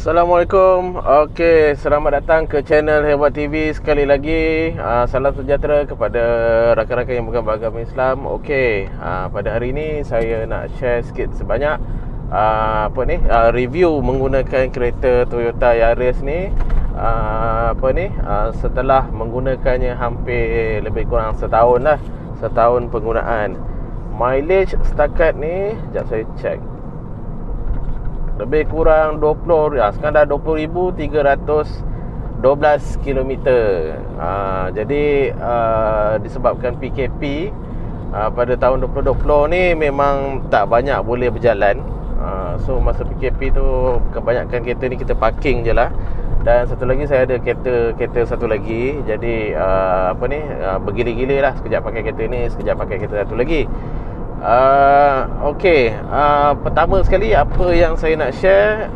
Assalamualaikum. Okey, selamat datang ke channel Hebat TV sekali lagi. Salam sejahtera kepada rakan-rakan yang bukan beragama Islam. Okey, pada hari ini saya nak share sikit sebanyak review menggunakan kereta Toyota Yaris ni. Setelah menggunakannya hampir lebih kurang setahun penggunaan. Mileage setakat ni, sekejap saya check, lebih kurang 20, sekarang dah 20,312 km. Jadi disebabkan PKP pada tahun 2020 ni memang tak banyak boleh berjalan. So masa PKP tu kebanyakan kereta ni kita parking je lah. Dan satu lagi saya ada kereta satu lagi. Jadi bergilir-gilir lah. Sekejap pakai kereta ni, sekejap pakai kereta satu lagi. Pertama sekali apa yang saya nak share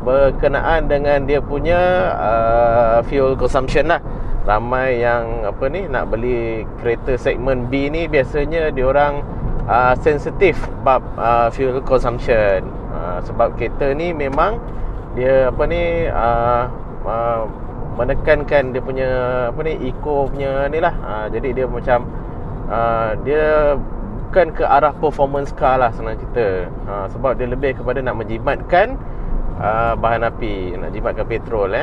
berkenaan dengan dia punya fuel consumption lah. Ramai yang nak beli kereta segmen B ni, biasanya diorang sensitif bab fuel consumption. Sebab kereta ni memang dia menekankan dia punya eco punya ni lah. Jadi dia macam dia bukan ke arah performance car lah senang cerita. Sebab dia lebih kepada nak menjimatkan bahan api, nak jimatkan petrol.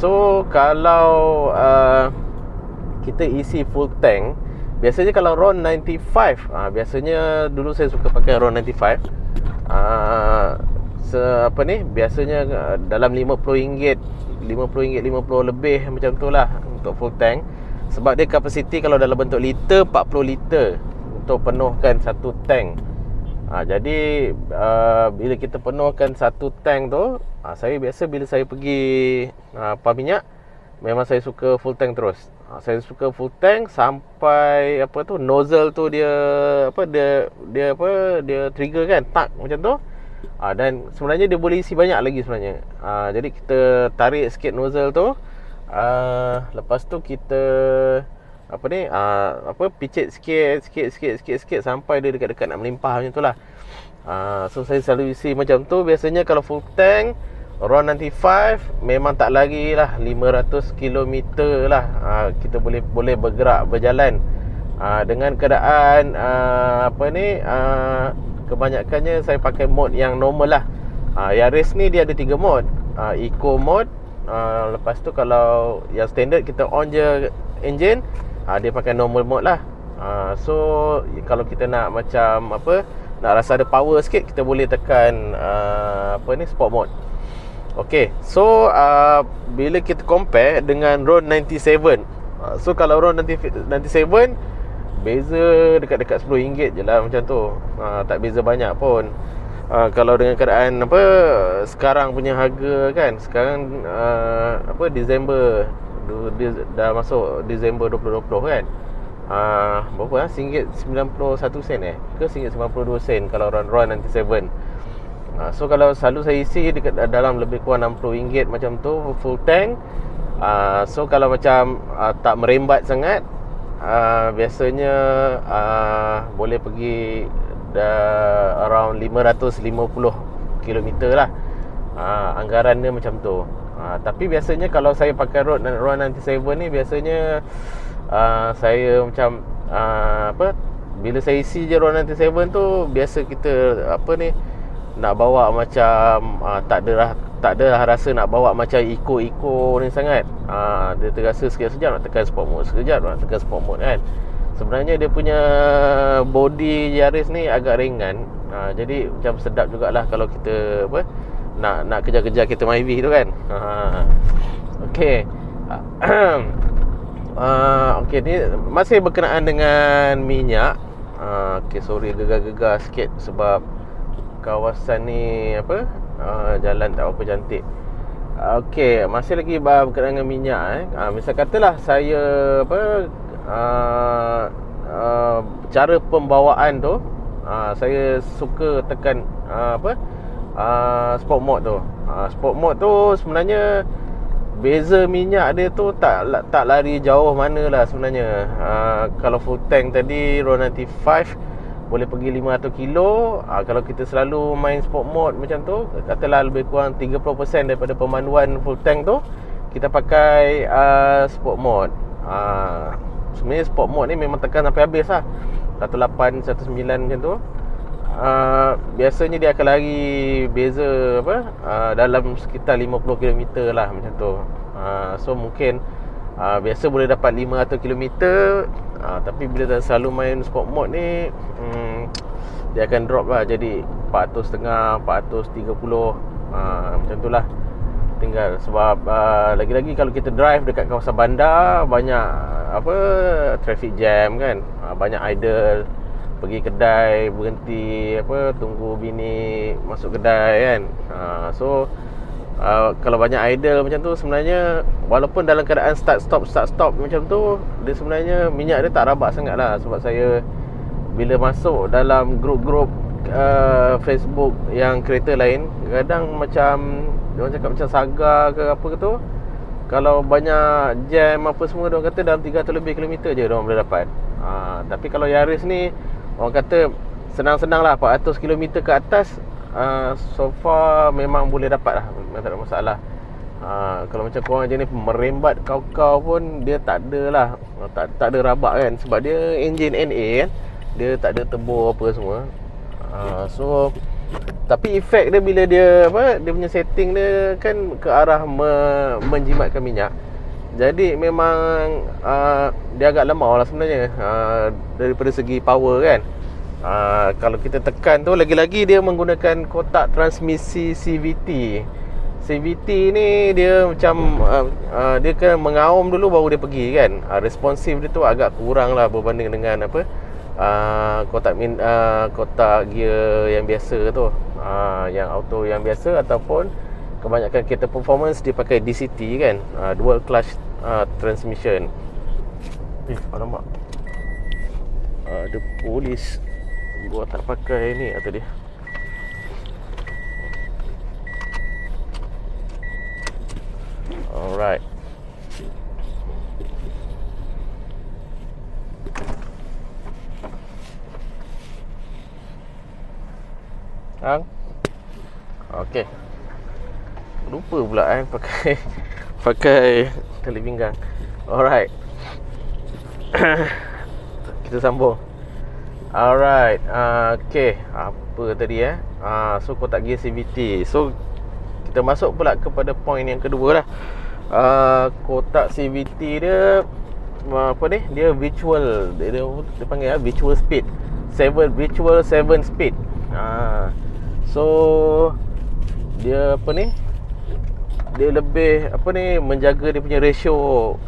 So kalau kita isi full tank, biasanya kalau RON 95, biasanya dulu saya suka pakai RON 95. Biasanya dalam RM50, RM50 lebih macam tu lah untuk full tank. Sebab dia kapasiti kalau dalam bentuk liter, 40 liter untuk penuhkan satu tank. Jadi bila kita penuhkan satu tank tu, saya biasa bila saya pergi pump minyak, memang saya suka full tank terus. Saya suka full tank sampai nozzle tu dia trigger kan, tak macam tu. Dan sebenarnya dia boleh isi banyak lagi sebenarnya. Jadi kita tarik sikit nozzle tu, lepas tu kita picit sikit sampai dia dekat-dekat nak melimpah macam tu lah. So saya selalu isi macam tu. Biasanya kalau full tank RON 95 memang tak lagi lah 500 km lah. Kita boleh berjalan dengan keadaan kebanyakannya saya pakai mode yang normal lah. Yaris ni dia ada 3 mode. Eco mode, lepas tu kalau yang standard kita on je engine, dia pakai normal mode lah. So kalau kita nak nak rasa ada power sikit, kita boleh tekan sport mode. Okay, so bila kita compare dengan RON 97, so kalau RON 97 beza dekat-dekat RM10 je lah macam tu. Tak beza banyak pun. Kalau dengan keadaan sekarang punya harga kan, sekarang Disember, dia dah masuk Disember 2020 kan. Berapa RM1.91 ke RM1.92 kalau RON 97. So kalau selalu saya isi dekat dalam lebih kurang RM60 macam tu full tank. So kalau macam tak merembat sangat, biasanya boleh pergi around 550 km lah. Anggaran dia macam tu. Tapi biasanya kalau saya pakai RON 97 ni, biasanya saya macam bila saya isi je RON 97 tu, biasa kita nak bawa macam tak ada rasa nak bawa macam eco ni sangat. Dia terasa sekejap nak tekan sport mode, kan. Sebenarnya dia punya body Yaris ni agak ringan. Jadi macam sedap jugalah kalau kita nak kejar-kejar kereta Myvi tu kan. Okey. Okey, ni masih berkenaan dengan minyak. Okey, sorry gegar-gegar sikit sebab kawasan ni jalan tak apa cantik. Okey, masih lagi berkenaan dengan minyak. Misal katalah saya cara pembawaan tu, saya suka tekan sport mode tu. Sport mode tu sebenarnya beza minyak dia tu tak lari jauh mana lah sebenarnya. Kalau full tank tadi RON 95 boleh pergi 500 kilo. Kalau kita selalu main sport mode macam tu, katalah lebih kurang 30% daripada pemanduan full tank tu kita pakai sport mode. Sebenarnya sport mode ni memang tekan sampai habis lah, 18, 19 macam tu. Biasanya dia akan lari beza dalam sekitar 50 km lah macam tu. So mungkin biasa boleh dapat 500 km, tapi bila dah selalu main sport mode ni, dia akan drop lah jadi 400.5, 430, macam tu lah. Tinggal sebab lagi-lagi kalau kita drive dekat kawasan bandar, banyak traffic jam kan, banyak idle, pergi kedai, berhenti tunggu bini masuk kedai kan. So kalau banyak idle macam tu, sebenarnya walaupun dalam keadaan start stop macam tu, dia sebenarnya minyak dia tak rabak sangat lah. Sebab saya bila masuk dalam grup-grup Facebook yang kereta lain, kadang macam diorang cakap macam Saga ke apa ke tu, kalau banyak jam apa semua, diorang kata dalam 300 lebih kilometer je diorang boleh dapat. Tapi kalau Yaris ni, orang kata senang-senang lah, 400 km ke atas, so far memang boleh dapat lah, memang tak ada masalah. Kalau macam korang jenis merembat kau-kau pun, dia tak ada lah, tak ada rabak kan. Sebab dia engine NA kan, dia tak ada turbo apa semua. So tapi efek dia bila dia dia punya setting dia kan ke arah menjimatkan minyak. Jadi memang dia agak lemah lah sebenarnya, daripada segi power kan. Kalau kita tekan tu, lagi-lagi dia menggunakan kotak transmisi CVT. CVT ni dia macam dia kan mengaum dulu baru dia pergi kan. Responsif dia tu agak kurang lah berbanding dengan kotak gear yang biasa tu, yang auto yang biasa, ataupun kebanyakan kereta performance dia pakai DCT kan, dual clutch transmission. Alamak, ada polis. Gua tak pakai ni atau dia. Alright. Okey. Lupa pula pakai tali pinggang. Alright. Kita sambung. Alright. Okey, apa tadi so kotak gear CVT. So kita masuk pula kepada point yang kedua lah. Kotak CVT dia dia virtual, dia panggil virtual speed. Virtual 7 speed. So dia dia lebih menjaga dia punya ratio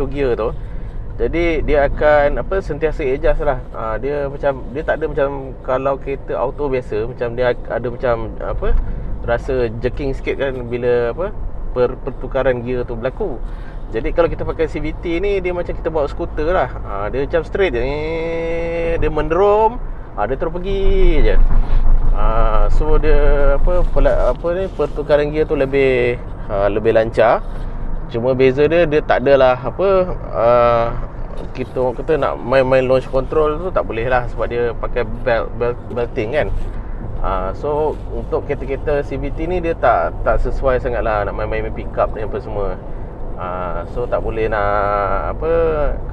gear tu. Jadi dia akan sentiasa adjust lah. Dia tak ada macam kalau kereta auto biasa, macam dia ada macam rasa jerking sikit kan bila pertukaran gear tu berlaku. Jadi kalau kita pakai CVT ni, dia macam kita bawa skuter lah. Dia macam straight je, dia menderom, dia terus pergi je. So dia pertukaran gear tu lebih lancar. Cuma beza dia tak adalah kita orang kata nak main launch control tu tak boleh lah, sebab dia pakai belting kan. So untuk kereta-kereta CVT ni dia tak sesuai sangat lah nak main pick up ni apa semua. So tak boleh nak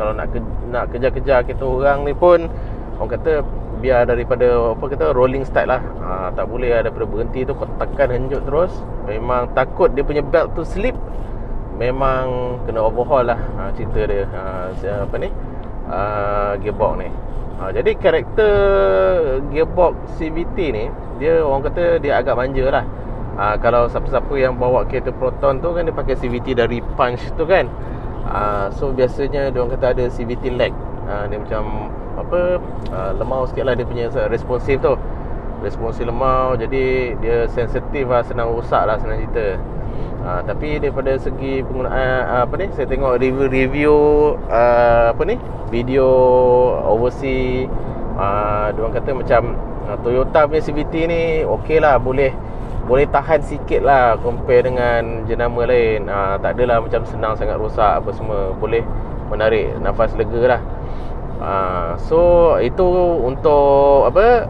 kalau nak kejar-kejar kereta orang ni pun, orang kata biar daripada rolling start lah. Tak boleh daripada berhenti tu kau tekan henjut terus. Memang takut dia punya belt tu slip, memang kena overhaul lah cerita dia. Gearbox ni. Jadi karakter gearbox CVT ni, dia orang kata dia agak manja lah. Kalau siapa-siapa yang bawa kereta Proton tu kan, dia pakai CVT dari Punch tu kan. So biasanya dia orang kata ada CVT lag. Dia macam lemau sikit lah dia punya responsif tu. Responsif lemau, jadi dia sensitif lah, senang rosak lah senang cerita. Tapi daripada segi penggunaan saya tengok review video overseas, dia orang kata macam Toyota punya CVT ni okey lah, boleh tahan sikit lah compare dengan jenama lain. Tak adalah macam senang sangat rosak apa semua, boleh menarik nafas lega lah. So itu untuk apa,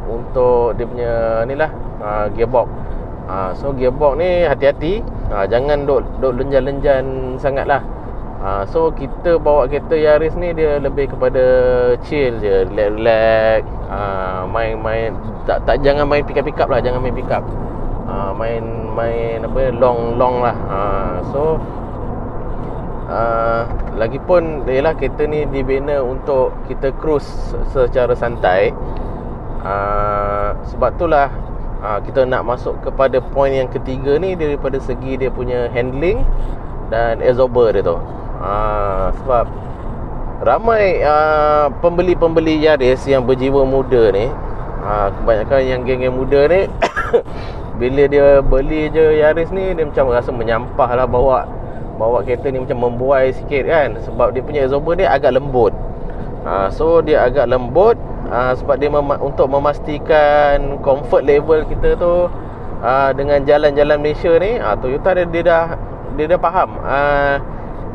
untuk dia punya ni lah, gearbox. So gearbox ni hati-hati, jangan duk lenjan-lenjan sangat lah. So kita bawa kereta Yaris ni dia lebih kepada chill je, relax, main jangan main pick up lah, jangan main pick up. Main apa, long lah. So lagipun yalah, kereta ni dibina untuk kita cruise secara santai. Sebab itulah kita nak masuk kepada poin yang ketiga ni, daripada segi dia punya handling dan absorber dia tu. Sebab ramai pembeli-pembeli Yaris yang berjiwa muda ni, kebanyakan yang geng-geng muda ni bila dia beli je Yaris ni, dia macam rasa menyampah lah bawa kereta ni, macam membuai sikit kan. Sebab dia punya absorber dia agak lembut. So dia agak lembut, sebab dia untuk memastikan comfort level kita tu dengan jalan-jalan Malaysia ni, Toyota dia dah faham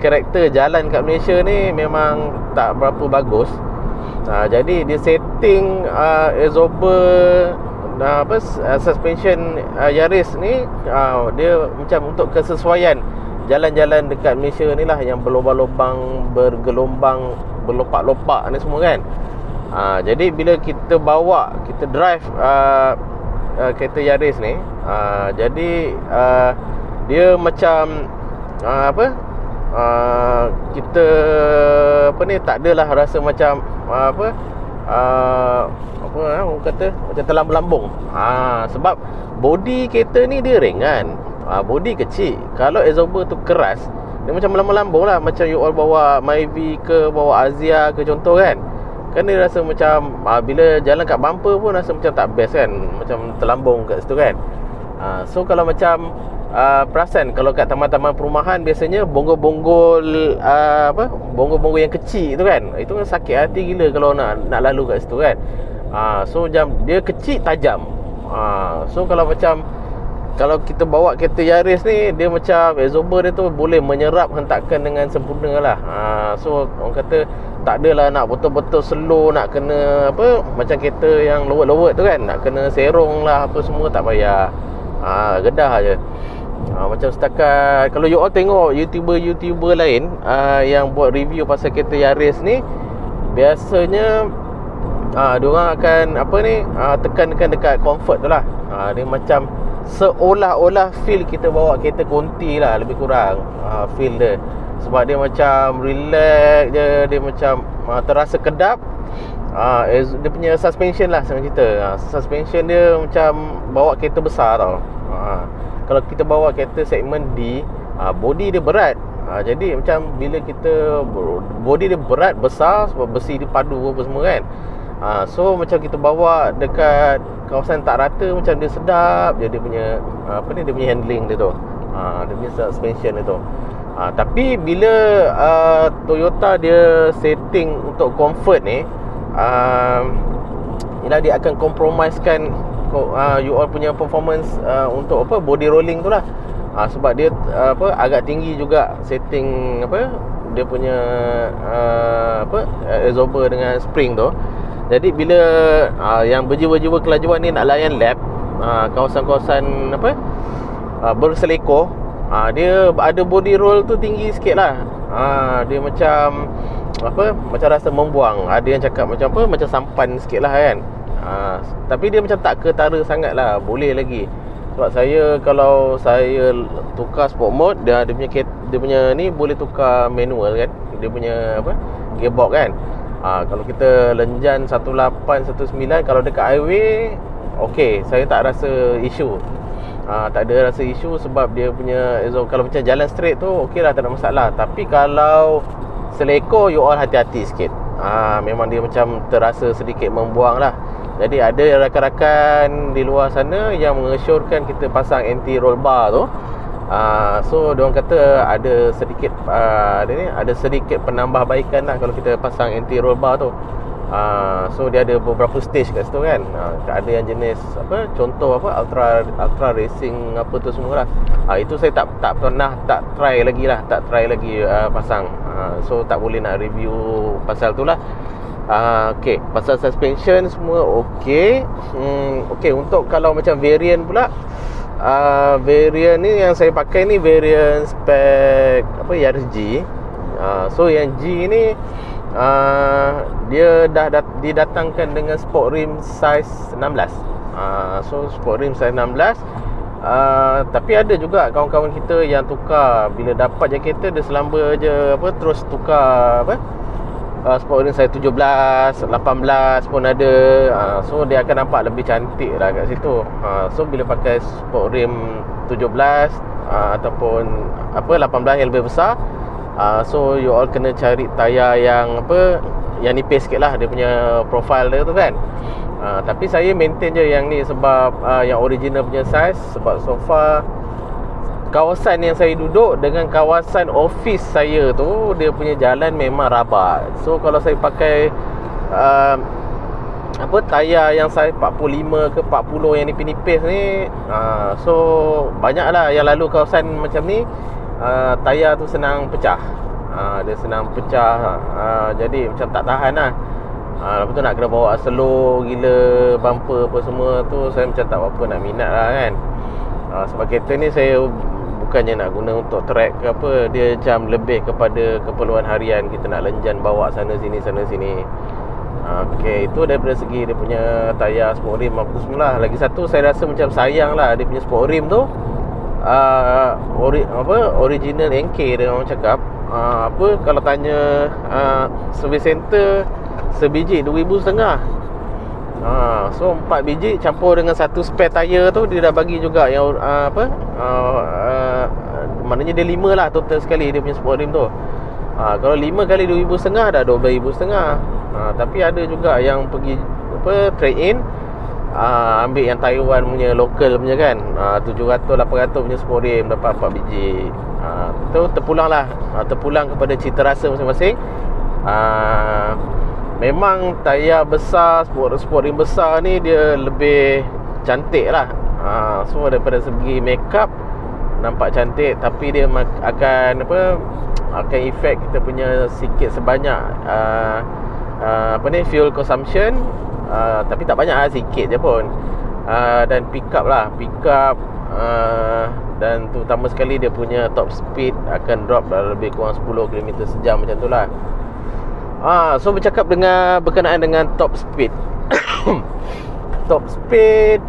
karakter jalan kat Malaysia ni memang tak berapa bagus. Jadi dia setting absorber suspension Yaris ni, dia macam untuk kesesuaian jalan-jalan dekat Malaysia ni lah, yang berlubang-lubang, bergelombang, berlopak-lopak ni semua kan. Jadi bila kita drive kereta Yaris ni, jadi dia macam kita tak adalah rasa macam orang kata macam terlambung-lambung. Sebab body kereta ni dia ringan, body kecil. Kalau absorber tu keras, dia macam melambung-lambung lah. Macam you all bawa Myvi ke, bawa Azia ke contoh kan, dia rasa macam bila jalan kat bumper pun rasa macam tak best kan, macam terlambung kat situ kan. So kalau macam perasan kalau kat taman-taman perumahan, biasanya bonggol-bonggol bonggol-bonggol yang kecil tu kan, itu kan sakit hati gila kalau nak lalu kat situ kan. So dia kecil, tajam. So kalau kita bawa kereta Yaris ni, dia macam absorber dia tu boleh menyerap hentakan dengan sempurna lah. So orang kata tak adalah nak betul-betul slow, nak kena macam kereta yang lowet-lowet tu kan, nak kena serong lah apa semua, tak payah. Gedah je. Macam setakat kalau you all tengok YouTuber lain yang buat review pasal kereta Yaris ni, biasanya diorang akan tekankan dekat comfort tu lah. Dia macam seolah-olah feel kita bawa kereta konti lah, lebih kurang feel dia. Sebab dia macam relax je, dia macam terasa kedap. Dia punya suspension lah senang cerita. Suspension dia macam bawa kereta besar tau. Kalau kita bawa kereta segmen D, body dia berat. Jadi macam bila kita body dia berat, besar, sebab besi dia padu apa semua kan. So macam kita bawa dekat kawasan tak rata, macam dia sedap je dia punya dia punya handling dia tu. Dia punya suspension dia tu. Tapi bila Toyota dia setting untuk comfort ni, dia akan compromisekan you all punya performance untuk body rolling tu lah. Sebab dia agak tinggi juga setting dia punya absorber dengan spring tu. Jadi bila yang berjiwa-jiwa kelajuan ni nak layan lap, kawasan-kawasan berselekor, dia ada body roll tu tinggi sikit lah. Dia macam macam rasa membuang. Ada yang cakap macam macam sampan sikit lah kan. Tapi dia macam tak ketara sangat lah, boleh lagi. Sebab kalau saya tukar sport mode, dia punya ni boleh tukar manual kan, dia punya gearbox kan. Kalau kita lenjan 18, 19, kalau dekat highway okey, saya tak rasa isu. Tak ada rasa isu, sebab dia punya kalau macam jalan straight tu okey lah, tak ada masalah. Tapi kalau selekor, you all hati-hati sikit. Memang dia macam terasa sedikit membuang lah. Jadi ada rakan-rakan di luar sana yang mengesyorkan kita pasang anti-roll bar tu. So diorang kata ada sedikit ada sedikit penambahbaikan lah kalau kita pasang anti-roll bar tu. So dia ada beberapa stage kat situ kan. Ada yang jenis apa, contoh apa, ultra racing apa tu semua lah. Itu saya tak pernah try lagi pasang. So tak boleh nak review pasal tu lah. Okay, pasal suspension semua okay. Okay, untuk kalau macam variant pula, variant ni yang saya pakai ni variant spec apa, Yaris G. So yang G ni dia dah didatangkan dengan sport rim size 16. So sport rim size 16. Tapi ada juga kawan-kawan kita yang tukar, bila dapat je kereta dia selamba je apa, terus tukar apa, sport rim size 17, 18 pun ada. So dia akan nampak lebih cantik lah kat situ. So bila pakai sport rim 17 ataupun apa 18 yang lebih besar, so you all kena cari tayar yang apa, yang nipis sikit lah dia punya profile dia tu kan. Tapi saya maintain je yang ni sebab yang original punya size. Sebab so far kawasan yang saya duduk dengan kawasan office saya tu, dia punya jalan memang rabat. So kalau saya pakai apa, tayar yang size 45 ke 40 yang nipis-nipis ni, so banyaklah yang lalu kawasan macam ni, tayar tu senang pecah. Dia senang pecah. Jadi macam tak tahan lah. Lepas tu nak kena bawa slow gila, bumper apa semua tu, saya macam tak apa nak minat lah kan. Sebab kereta ni saya bukannya nak guna untuk track ke apa, dia macam lebih kepada keperluan harian. Kita nak lenjan bawa sana sini. Okay, itu daripada segi dia punya tayar sport rim apa tu semua lah. Lagi satu saya rasa macam sayang lah, dia punya sport rim tu original NK dia orang cakap. Apa kalau tanya service center, sebiji RM2,500. So 4 biji campur dengan satu spare tayar tu, dia dah bagi juga yang maknanya dia 5 lah total sekali dia punya sport rim tu. Kalau 5 kali RM2,500 dah RM12,500. Tapi ada juga yang pergi apa, trade in, ambil yang Taiwan punya, local punya kan, 700-800 punya sport rim, dapat 4 biji. Itu terpulang kepada cita rasa masing-masing. Memang tayar besar, sport rim besar ni dia lebih cantik lah. So daripada segi makeup nampak cantik, tapi dia akan efek kita punya sikit sebanyak fuel consumption. Tapi tak banyak lah, sikit je pun. Dan pick up dan terutama sekali dia punya top speed akan drop lebih kurang 10 km sejam macam tu lah. So berkenaan dengan top speed. Top speed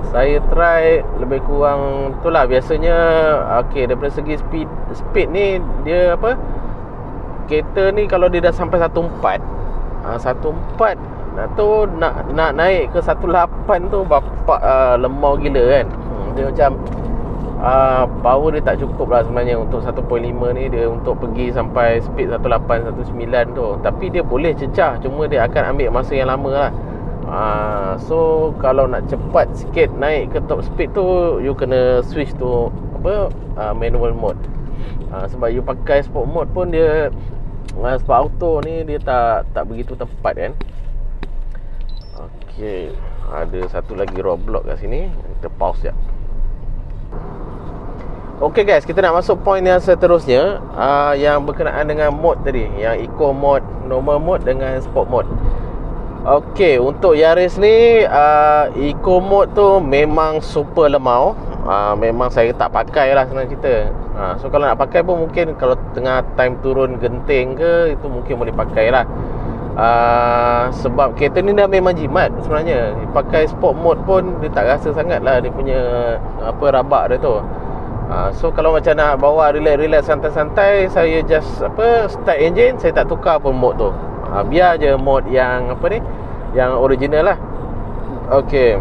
saya try lebih kurang tu lah. Biasanya okay, daripada segi speed ni dia apa, kereta ni kalau dia dah sampai 14 tu nak naik ke 18 tu bapak lemau gila kan. Dia macam power dia tak cukup lah sebenarnya untuk 1.5 ni. Dia untuk pergi sampai speed 18, 19 tu, tapi dia boleh cecah, cuma dia akan ambil masa yang lama lah. So kalau nak cepat sikit naik ke top speed tu, you kena switch to manual mode. Sebab you pakai sport mode pun dia sport auto ni dia tak begitu tepat kan. Okay, ada satu lagi roadblock kat sini, kita pause sekejap. Okay guys, kita nak masuk point yang seterusnya, yang berkenaan dengan mode tadi, yang eco mode, normal mode dengan sport mode. Okay, untuk Yaris ni eco mode tu memang super lemau. Memang saya tak pakai lah senang cerita. So kalau nak pakai pun mungkin kalau tengah time turun genting ke, itu mungkin boleh pakai lah. Sebab kereta ni dah memang jimat sebenarnya. Pakai sport mode pun dia tak rasa sangat lah dia punya rabak dia tu. So kalau macam nak bawa relax santai-santai, saya just start engine, saya tak tukar pun mode tu. Biar je mode yang yang original lah. Okay,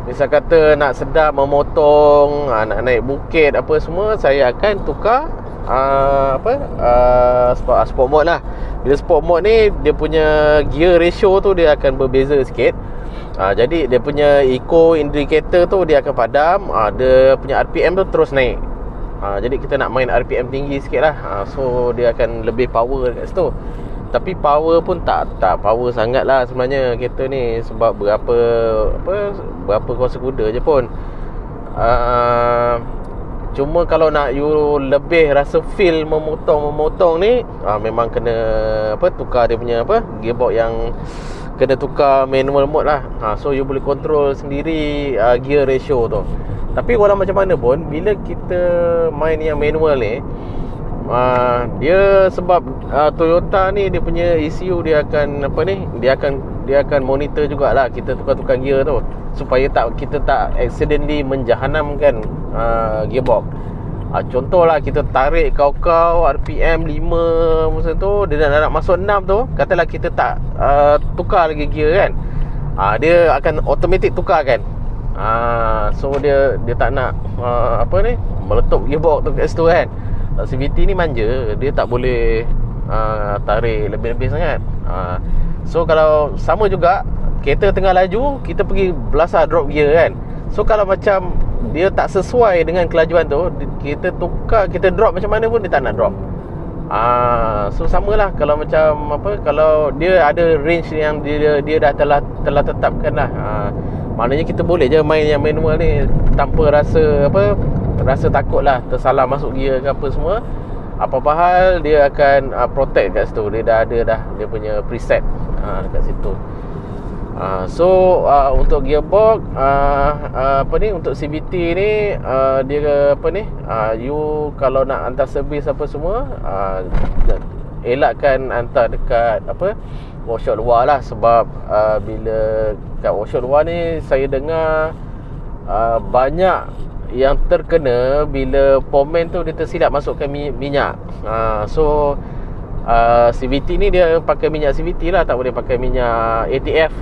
misal kata nak sedap memotong, nak naik bukit apa semua, saya akan tukar sport mode lah. Bila sport mode ni, dia punya gear ratio tu dia akan berbeza sikit. Jadi dia punya eco indicator tu dia akan padam, dia punya RPM tu terus naik. Jadi kita nak main RPM tinggi sikit lah. So dia akan lebih power kat situ. Tapi power pun tak power sangat lah sebenarnya kereta ni. Sebab berapa kuasa kuda je pun. Cuma kalau nak you lebih rasa feel memotong ni, memang kena tukar dia punya gearbox yang kena tukar manual mode lah. So you boleh control sendiri gear ratio tu. Tapi walau macam mana pun, bila kita main yang manual ni, dia sebab Toyota ni dia punya ECU dia akan dia akan monitor jugalah kita tukar-tukar gear tu, supaya kita tak accidentally menjahanamkan gearbox. Contohlah kita tarik kau RPM 5 macam tu, dia nak masuk 6 tu, katalah kita tak tukar lagi gear kan, dia akan automatic tukar kan. So dia tak nak meletup gearbox tu kat situ kan. CVT ni manja, dia tak boleh tarik lebih-lebih sangat. So kalau sama juga, kereta tengah laju, kita pergi belasah drop gear kan. So kalau macam dia tak sesuai dengan kelajuan tu, kita tukar, kita drop macam mana pun dia tak nak drop. So samalah kalau macam kalau dia ada range yang dia dah telah tetapkan lah. Maknanya kita boleh je main yang manual ni tanpa rasa takut lah tersalah masuk gear ke apa semua. Apa-apa hal dia akan protect kat situ. Dia dah ada dia punya preset dekat situ. So untuk gearbox untuk CVT ni, dia you kalau nak hantar servis apa semua, elakkan hantar dekat workshop luar lah. Sebab bila kat workshop luar ni, saya dengar banyak yang terkena bila pomen tu dia tersilap masukkan minyak. So CVT ni dia pakai minyak CVT lah, tak boleh pakai minyak ATF,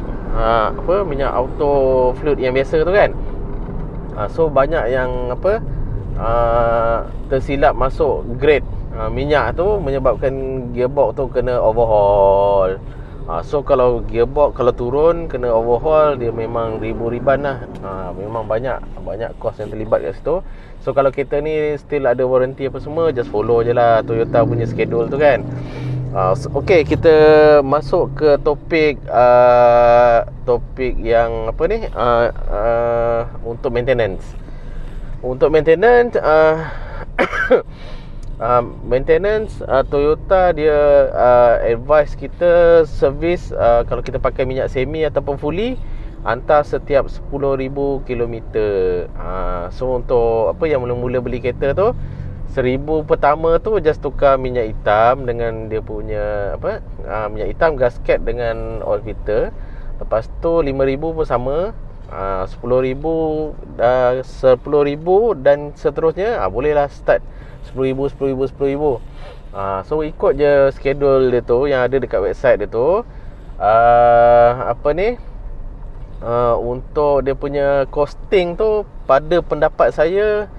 minyak auto fluid yang biasa tu kan. So banyak yang tersilap masuk grade minyak tu, menyebabkan gearbox tu kena overhaul. So kalau gearbox kalau turun kena overhaul, dia memang ribu-riban lah. Memang banyak kos yang terlibat kat situ. So kalau kereta ni still ada warranty apa semua, just follow je lah Toyota punya schedule tu kan. Okay, kita masuk ke topik yang untuk maintenance. Untuk maintenance Toyota dia advise kita servis kalau kita pakai minyak semi ataupun fully, hantar setiap 10,000 km. So untuk yang mula-mula beli kereta tu, 1,000 pertama tu just tukar minyak hitam dengan dia punya minyak hitam, gasket dengan oil filter. Lepas tu 5,000 pun sama, 10,000 dan seterusnya. Bolehlah start 10,000. So ikut je schedule dia tu yang ada dekat website dia tu. Untuk dia punya costing tu, pada pendapat saya,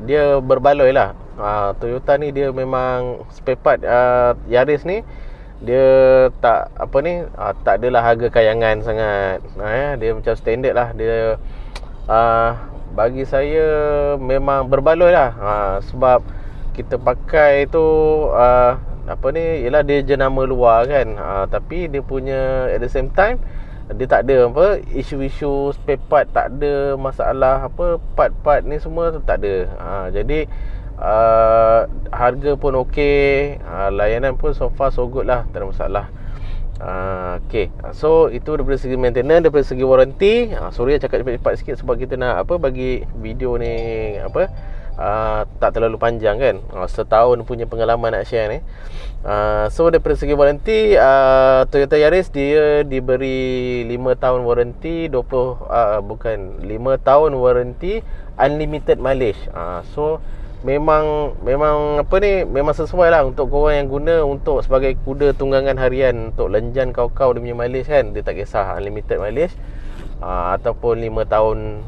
dia berbaloi lah. Toyota ni dia memang spare part Yaris ni, dia tak tak adalah harga kayangan sangat. Dia macam standard lah. Dia bagi saya memang berbaloi lah. Sebab kita pakai tu ialah dia jenama luar kan. Tapi dia punya at the same time, dia tak ada isu-isu spare part, tak ada masalah part-part ni semua tu tak ada. Jadi harga pun okey, layanan pun so far so good lah, tak ada masalah. Okay, so itu daripada segi maintenance. Daripada segi warranty, sorry cakap cepat-cepat sikit sebab kita nak bagi video ni tak terlalu panjang kan. Setahun punya pengalaman nak share ni. So daripada segi warranty, Toyota Yaris dia diberi 5 tahun warranty, 5 tahun warranty, unlimited mileage. So memang memang sesuai lah untuk korang yang guna untuk sebagai kuda tunggangan harian, untuk lenjan kau-kau dia punya mileage kan. Dia tak kisah unlimited mileage ataupun 5 tahun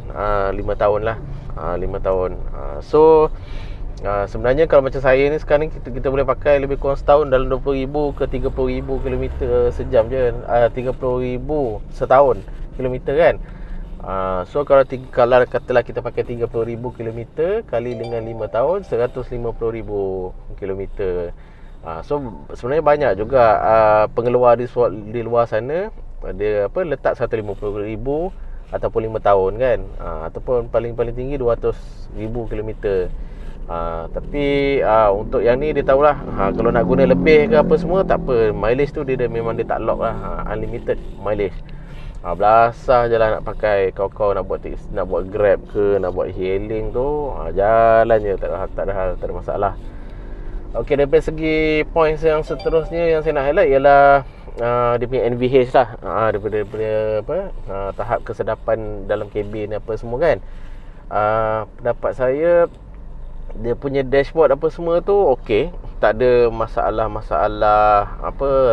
5 tahun lah, 5 tahun. So sebenarnya kalau macam saya ni sekarang ni, kita boleh pakai lebih kurang setahun dalam 20,000 ke 30,000 km sejam je. 30,000 setahun kilometer kan. So kalau katalah kita pakai 30,000 km kali dengan 5 tahun, 150,000 km. So sebenarnya banyak juga pengeluar di luar sana. Dia letak 150,000 ataupun 5 tahun kan, ataupun paling tinggi 200,000 kilometer. Tapi untuk yang ni dia tahulah, kalau nak guna lebih ke apa semua tak apa, mileage tu dia memang dia tak lock lah, unlimited mileage. Belasah je lah nak pakai. Kau nak buat Grab ke, nak buat hailing tu, jalan je, tak ada hal, tak ada masalah. Okey, daripada segi points yang seterusnya yang saya nak highlight ialah dia punya NVH lah. Daripada tahap kesedapan dalam kabin apa semua kan. Pendapat saya, dia punya dashboard apa semua tu okey, tak ada masalah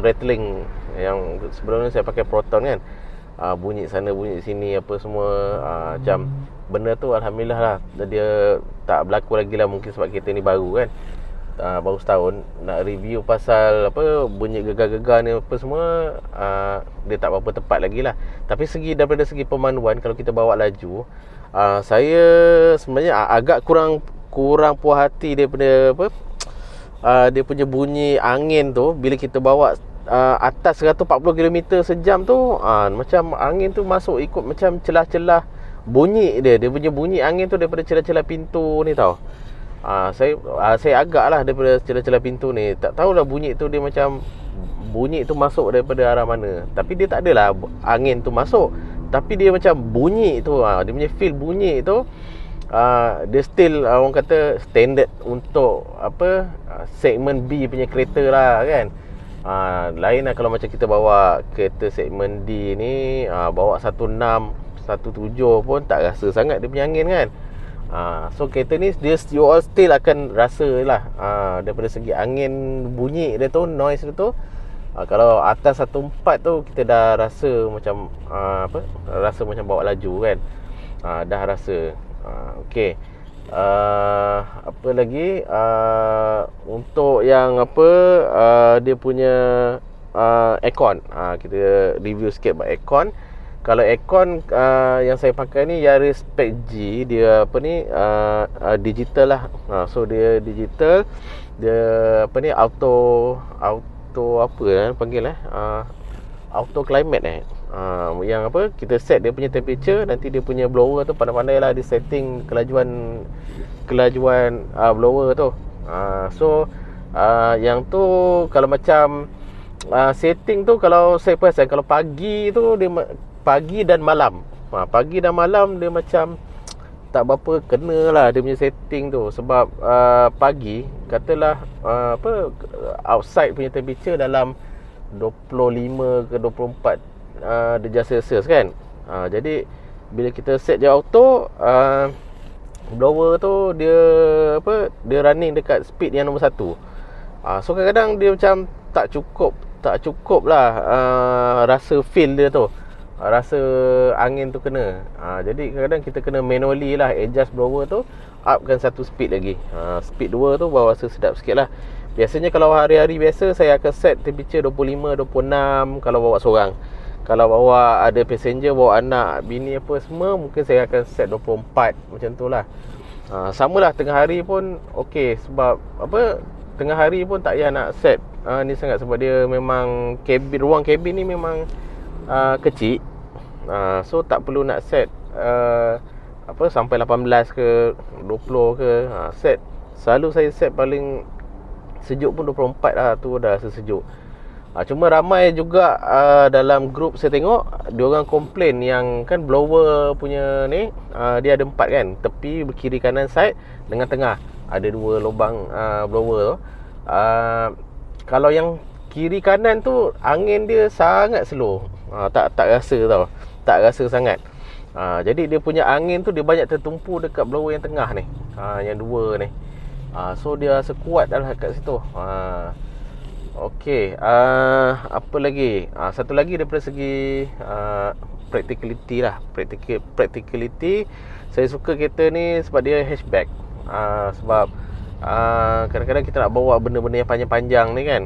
rattling. Yang sebelum ni saya pakai Proton kan, bunyi sana bunyi sini apa semua, macam benda tu alhamdulillah lah dia tak berlaku lagi lah. Mungkin sebab kereta ni baru kan, baru setahun. Nak review pasal bunyi gegar-gegar ni apa semua, dia tak berapa tepat lagi lah. Tapi daripada segi pemanduan, kalau kita bawa laju, saya sebenarnya agak kurang puas hati daripada dia punya bunyi angin tu. Bila kita bawa atas 140km sejam tu, macam angin tu masuk ikut macam celah-celah bunyi dia punya bunyi angin tu daripada celah-celah pintu ni tau. Saya agak lah daripada celah-celah pintu ni, tak tahulah bunyi tu dia macam bunyi tu masuk daripada arah mana. Tapi dia tak adalah angin tu masuk, tapi dia macam bunyi tu, dia punya feel bunyi tu, dia still orang kata standard untuk segmen B punya kereta lah kan. Lain lah kalau macam kita bawa kereta segmen D ni, bawa 16, 17 pun tak rasa sangat dia punya angin kan. So kereta ni you all still akan rasa lah daripada segi angin, bunyi dia tu, noise dia tu. Kalau atas 14 tu kita dah rasa macam rasa macam bawa laju kan. Dah rasa. Okey. Apa lagi? Untuk yang dia punya aircon. Kita review sikit about aircon. Kalau aircon yang saya pakai ni Yaris Spec G, dia digital lah. So dia digital, dia auto panggil auto climate yang kita set dia punya temperature, nanti dia punya blower tu pandai-pandai lah dia setting kelajuan blower tu. So yang tu kalau macam setting tu, kalau saya perasan kalau pagi tu dia pagi dan malam dia macam tak berapa kena lah dia punya setting tu. Sebab pagi katalah outside punya temperature dalam 25 ke 24 darjah Celsius kan. Jadi bila kita set je auto, blower tu dia running dekat speed yang nombor 1. So kadang-kadang dia macam tak cukup lah rasa feel dia tu, rasa angin tu kena. Jadi kadang-kadang kita kena manually lah adjust blower tu, upkan satu speed lagi. Speed 2 tu baru rasa sedap sikit lah. Biasanya kalau hari-hari biasa saya akan set temperature 25, 26 kalau bawa seorang. Kalau bawa ada passenger, bawa anak, bini apa semua, mungkin saya akan set 24 macam tu lah. Sama lah tengah hari pun okey. Sebab tengah hari pun tak payah nak set ni sangat. Sebab dia memang ruang kabin ni memang kecil. So tak perlu nak set sampai 18 ke 20 ke. Selalu saya set paling sejuk pun 24 lah, tu dah rasa sejuk. Cuma ramai juga dalam grup saya tengok, diorang komplain yang kan blower punya ni, dia ada 4 kan, tepi, kiri kanan side dengan tengah ada 2 lubang blower tu. Kalau yang kiri kanan tu angin dia sangat slow, tak rasa tau, tak rasa sangat. Jadi dia punya angin tu dia banyak tertumpu dekat blower yang tengah ni, yang 2 ni. So dia rasa kuat dah kat situ. Okey, apa lagi? Satu lagi daripada segi practicality lah. Practicality, saya suka kereta ni sebab dia hatchback. Sebab kadang-kadang kita nak bawa benda-benda yang panjang-panjang ni kan.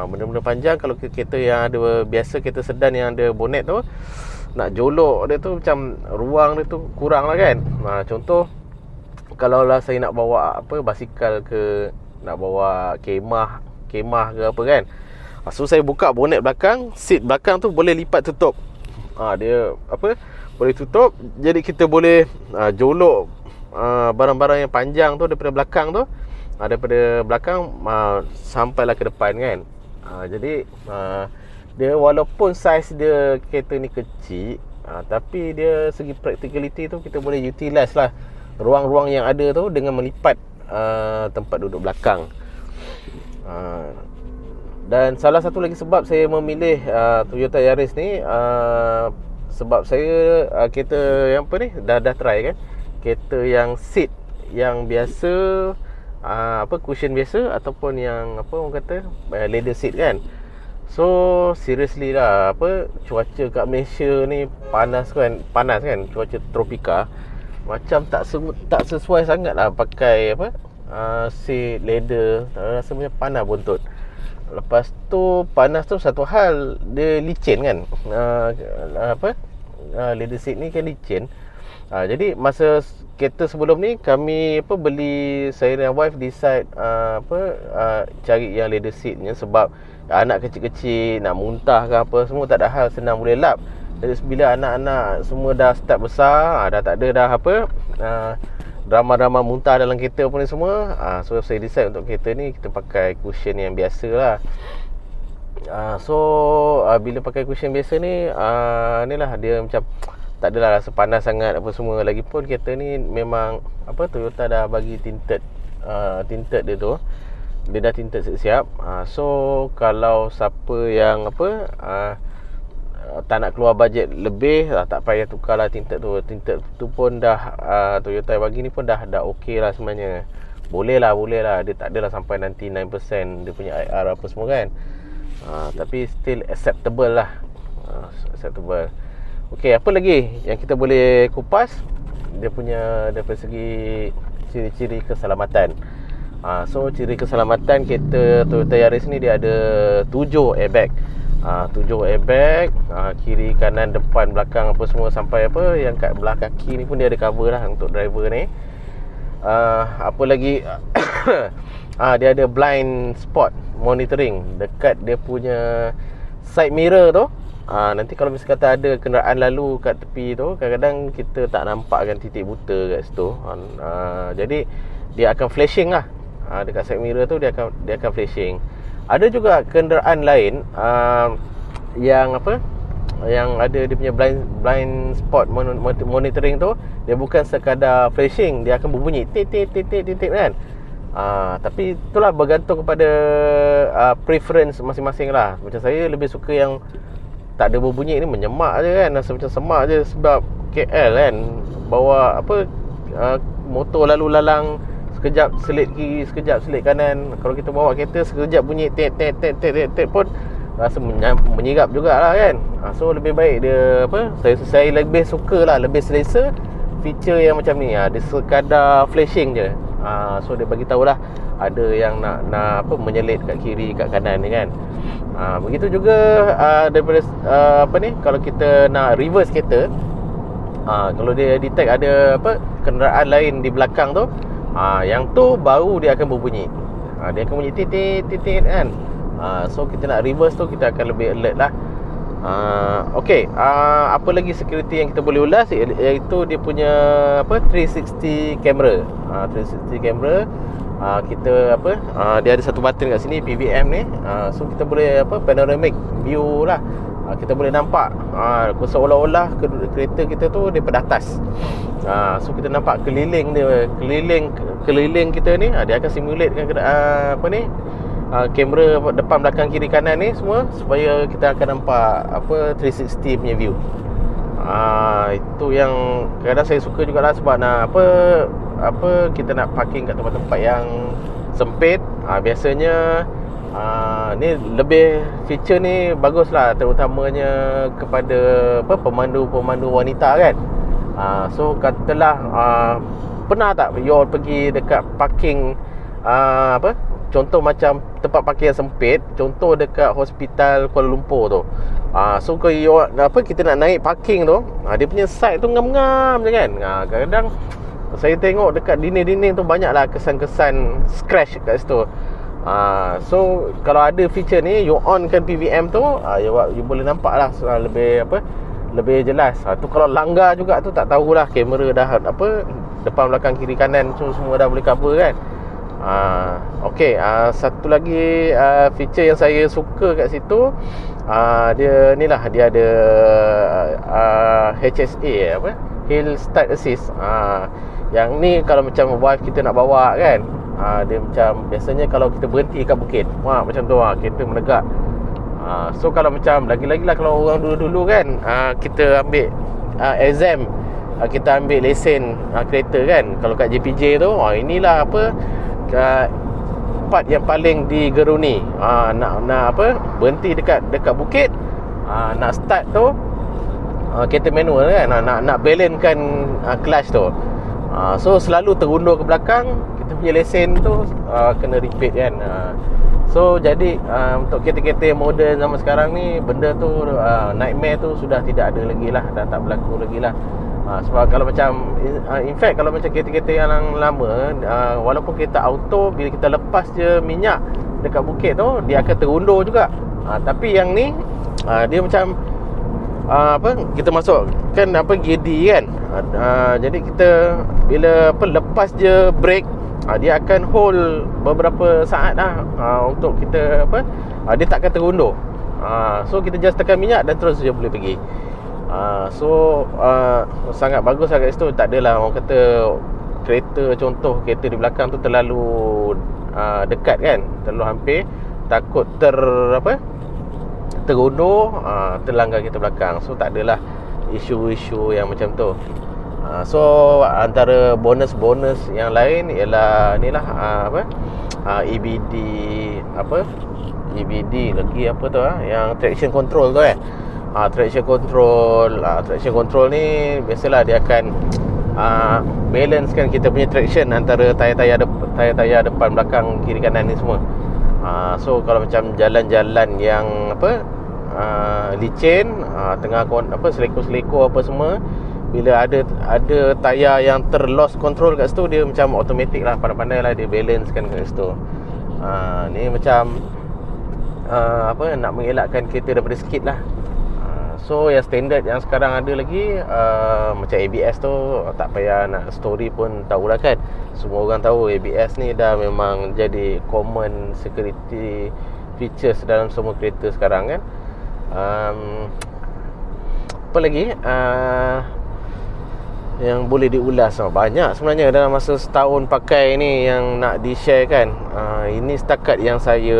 Benda-benda panjang, kalau kereta yang ada biasa, kereta sedan yang ada bonet tu, nak jolok dia tu macam ruang dia tu kurang lah kan. Contoh, kalau lah saya nak bawa basikal ke, nak bawa kemah kemah ke apa kan. So saya buka bonet belakang, seat belakang tu boleh lipat tutup. Dia apa, boleh tutup. Jadi kita boleh jolok barang-barang yang panjang tu daripada belakang tu, daripada belakang sampailah ke depan kan. Jadi dia walaupun saiz dia kereta ni kecil, tapi dia segi practicality tu kita boleh utilize lah ruang-ruang yang ada tu dengan melipat tempat duduk belakang. Dan salah satu lagi sebab saya memilih Toyota Yaris ni, sebab saya kereta yang apa ni dah try kan, kereta yang seat yang biasa, cushion biasa, ataupun yang apa orang kata leather seat kan. So seriously lah, cuaca kat Malaysia ni panas kan, cuaca tropika. Macam tak sesuai sangat lah pakai seat leather, rasa macam panas buntut. Lepas tu panas tu satu hal, dia licin kan, leather seat ni kan licin. Jadi masa kereta sebelum ni kami beli, saya dan wife decide cari yang leather seat ni sebab anak kecil-kecil nak muntah ke apa semua tak ada hal, senang boleh lap. Jadi bila anak-anak semua dah start besar, dah tak ada dah drama-drama muntah dalam kereta pun ni semua, so saya decide untuk kereta ni kita pakai cushion yang biasa lah. Bila pakai cushion biasa ni, ni lah dia macam tak adalah rasa panas sangat apa semua. Lagipun kereta ni memang Toyota dah bagi tinted dia tu, dia dah tinted siap. So kalau siapa yang tak nak keluar bajet lebih, tak payah tukar lah tinted tu. Tinted tu pun dah Toyota bagi ni pun dah okey lah sebenarnya. Boleh lah. Dia tak adalah sampai 99% dia punya IR apa semua kan. Tapi still acceptable lah. Acceptable. Okey, apa lagi yang kita boleh kupas? Dia punya daripada segi ciri-ciri keselamatan. So ciri keselamatan kereta Toyota Yaris ni dia ada 7 airbag. 7 airbag, kiri, kanan, depan, belakang apa semua, sampai yang kat belah kaki ni pun dia ada cover lah untuk driver ni. Apa lagi? Dia ada blind spot monitoring dekat dia punya side mirror tu. Nanti kalau misalnya kata ada kenderaan lalu kat tepi tu, kadang-kadang kita tak nampak kan titik buta kat situ. Jadi dia akan flashing lah. Dekat side mirror tu dia akan flashing. Ada juga kenderaan lain yang ada dia punya blind spot monitoring tu, dia bukan sekadar flashing, dia akan berbunyi tit kan. Tapi itulah bergantung kepada preference masing-masing lah. Macam saya lebih suka yang tak ada berbunyi ni, menyemak je kan, rasa macam semak je. Sebab KL kan, bawa motor lalu lalang, sekejap selit kiri, sekejap selit kanan. Kalau kita bawa kereta, sekejap bunyi tet pun rasa menyirap jugalah kan. So lebih baik dia saya lebih suka lah, lebih selesa feature yang macam ni. Dia sekadar flashing je. So dia bagi tahulah ada yang nak menyelit kat kiri, kat kanan ni kan. Begitu juga daripada kalau kita nak reverse kereta, kalau dia detect ada kenderaan lain di belakang tu, yang tu baru dia akan berbunyi. Dia akan bunyi titit kan. So kita nak reverse tu, kita akan lebih alert lah. Okay, apa lagi security yang kita boleh ulas, iaitu dia punya 360 camera. 360 camera, kita dia ada satu button kat sini, PVM ni. So kita boleh panoramic view lah. Kita boleh nampak seolah-olah kereta kita tu daripada atas. So kita nampak keliling dia, keliling kita ni, dia akan simulate kan kamera depan, belakang, kiri, kanan ni semua, supaya kita akan nampak 360 punya view. Itu yang kadang saya suka jugalah, sebab nak kita nak parking kat tempat-tempat yang sempit. Biasanya ni lebih feature ni baguslah, terutamanya kepada pemandu-pemandu wanita kan. So katalah pernah tak you all pergi dekat parking contoh macam tempat parking yang sempit, contoh dekat hospital Kuala Lumpur tu. So kalau kita nak naik parking tu, dia punya side tu ngam-ngam je kan. Kadang-kadang saya tengok dekat dinding-dinding tu banyaklah kesan-kesan scratch kat situ. So kalau ada feature ni, you on kan PVM tu, you boleh nampak lah lebih lebih jelas. Tu kalau langgar juga tu tak tahulah, kamera dah depan, belakang, kiri, kanan semua dah boleh cover kan. Okay, satu lagi feature yang saya suka kat situ, dia ni lah, dia ada HSA, Hill Start Assist. Yang ni kalau macam wife kita nak bawa kan, dia macam biasanya kalau kita berhenti kat bukit, macam tu, kereta menegak. So kalau macam lagi-lagi lah, kalau orang dulu-dulu kan, kita ambil exam, kita ambil lesen kereta kan, kalau kat JPJ tu, inilah part yang paling digeruni. Nak berhenti dekat bukit, nak start tu, kereta manual kan, nak balance kan clutch tu, so selalu terundur ke belakang. Kita punya lesen tu kena repeat kan. So jadi untuk kereta-kereta yang moden zaman sekarang ni, benda tu nightmare tu sudah tidak ada lagi lah, dah tak berlaku lagi lah. Sebab kalau macam in fact kalau macam kereta-kereta yang lama, walaupun kereta auto, bila kita lepas je minyak dekat bukit tu, dia akan terundur juga. Tapi yang ni dia macam kita masuk kan gear D kan, jadi kita bila lepas je brake, dia akan hold beberapa saat lah, untuk kita dia takkan terundur. So kita just tekan minyak dan terus dia boleh pergi. So sangat bagus lah kat situ. Tak adalah orang kata kereta, contoh kereta di belakang tu terlalu dekat kan, terlalu hampir, takut terundur, terlanggar kereta belakang. So tak adalah isu-isu yang macam tu. So antara bonus-bonus yang lain ialah inilah EBD EBD lagi yang traction control tu traction control ni biasalah dia akan balance kan kita punya traction antara tayar depan, belakang, kiri, kanan ni semua. So kalau macam jalan-jalan yang licin, tengah seleko-seleko apa semua, bila ada tayar yang terlost control kat situ, dia macam automatic lah, pandai-pandai lah dia balance kan kat situ. Ni macam nak mengelakkan kereta daripada skid lah. So yang standard yang sekarang ada lagi, macam ABS tu tak payah nak story pun tahulah kan. Semua orang tahu ABS ni dah memang jadi common security features dalam semua kereta sekarang kan. Apa lagi yang boleh diulas? Banyak sebenarnya dalam masa setahun pakai ni yang nak di-share kan. Ini setakat yang saya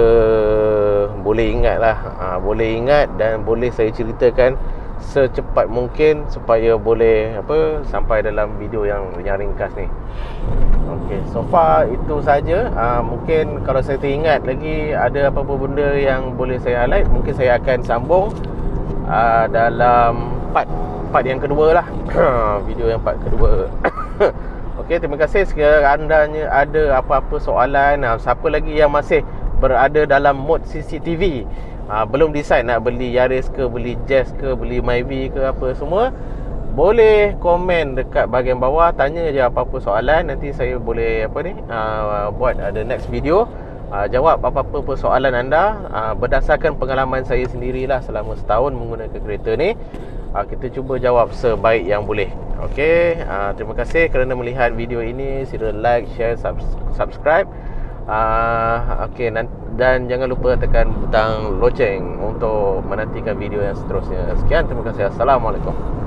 boleh ingat lah, boleh ingat dan boleh saya ceritakan secepat mungkin supaya boleh sampai dalam video yang ringkas ni. Okay, so far itu saja. Mungkin kalau saya teringat lagi ada apa-apa benda yang boleh saya highlight, mungkin saya akan sambung dalam part yang kedua lah. Video yang part kedua. Okey, terima kasih. Sekiranya anda ada apa-apa soalan, siapa lagi yang masih berada dalam mode CCTV, belum decide nak beli Yaris ke, beli Jazz ke, beli Myvi ke apa semua, boleh komen dekat bahagian bawah, tanya je apa-apa soalan. Nanti saya boleh buat the next video, jawab apa-apa persoalan anda berdasarkan pengalaman saya sendirilah selama setahun menggunakan kereta ni. Kita cuba jawab sebaik yang boleh. Okey, terima kasih kerana melihat video ini. Sila like, share, subscribe. Okey, dan jangan lupa tekan butang loceng untuk menantikan video yang seterusnya. Sekian, terima kasih. Assalamualaikum.